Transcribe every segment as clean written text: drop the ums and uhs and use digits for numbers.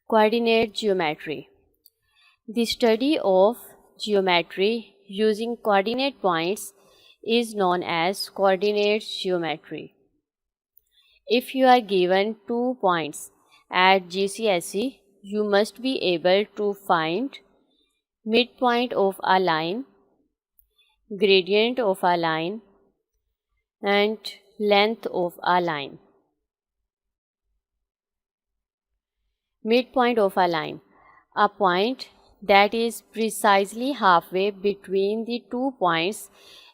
Coordinate geometry. The study of geometry using coordinate points is known as coordinate geometry. If you are given 2 points at GCSE, you must be able to find midpoint of a line, gradient of a line, and length of a line. Midpoint of a line. A point that is precisely halfway between the 2 points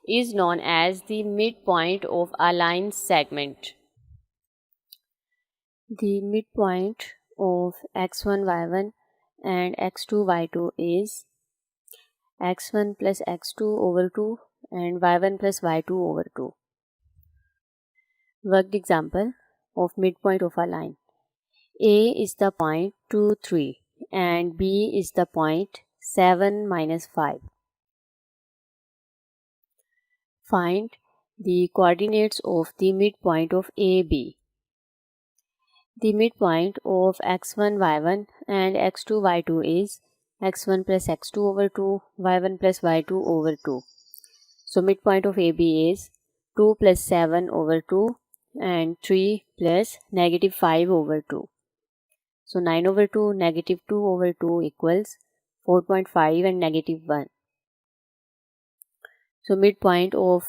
is known as the midpoint of a line segment. The midpoint of x1, y1 and x2, y2 is x1 plus x2 over 2 and y1 plus y2 over 2. Worked example of midpoint of a line. A is the point 2, 3 and B is the point 7, minus 5. Find the coordinates of the midpoint of AB. The midpoint of x1, y1 and x2, y2 is x1 plus x2 over 2, y1 plus y2 over 2. So midpoint of AB is 2 plus 7 over 2 and 3 plus negative 5 over 2. So 9 over 2, negative 2 over 2 equals 4.5 and negative 1. So midpoint of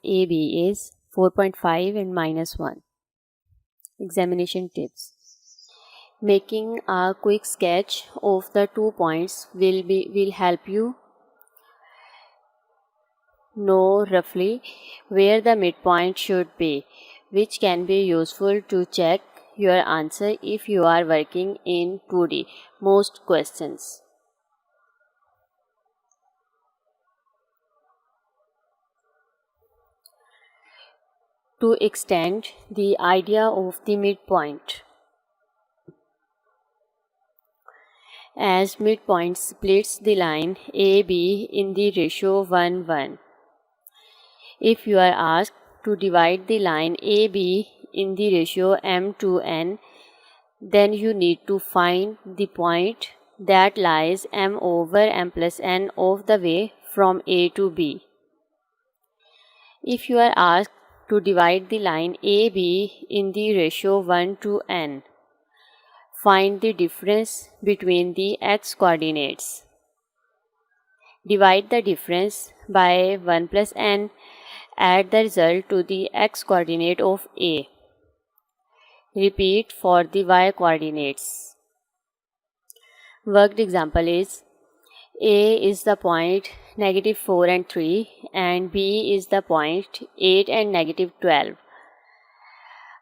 AB is 4.5 and minus 1. Examination tips. Making a quick sketch of the 2 points will help you know roughly where the midpoint should be, which can be useful to check your answer if you are working in 2D most questions. To extend the idea of the midpoint, as midpoint splits the line AB in the ratio 1:1. If you are asked to divide the line AB in the ratio m to n, then you need to find the point that lies m over m plus n of the way from A to B. If you are asked to divide the line AB in the ratio 1 to n, find the difference between the x coordinates. Divide the difference by 1 plus n. Add the result to the x coordinate of A. Repeat for the y coordinates. Worked example is A is the point negative 4 and 3 and B is the point 8 and negative 12.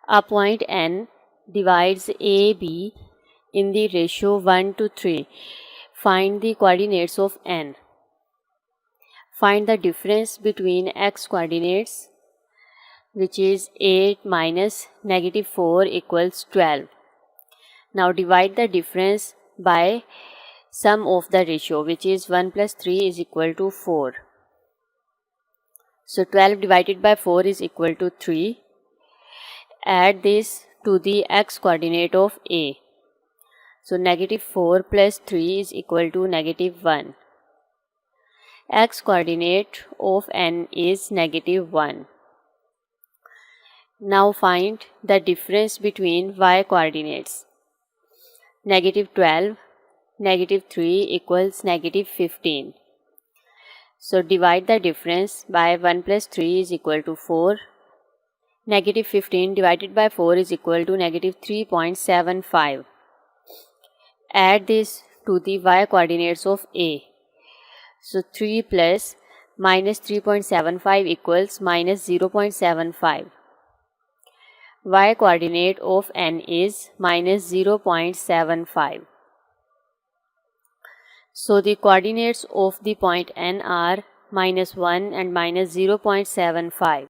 A point n divides AB in the ratio 1 to 3. Find the coordinates of n. Find the difference between x coordinates, which is 8 minus negative 4 equals 12. Now divide the difference by sum of the ratio, which is 1 plus 3 is equal to 4. So 12 divided by 4 is equal to 3. Add this to the x coordinate of A. So negative 4 plus 3 is equal to negative 1. X coordinate of n is negative 1. Now find the difference between y coordinates. Negative 12, negative 3 equals negative 15. So divide the difference by 1 plus 3 is equal to 4. Negative 15 divided by 4 is equal to negative 3.75. Add this to the y coordinates of A. So 3 plus minus 3.75 equals minus 0.75. Y coordinate of n is minus 0.75. So the coordinates of the point n are minus 1 and minus 0.75.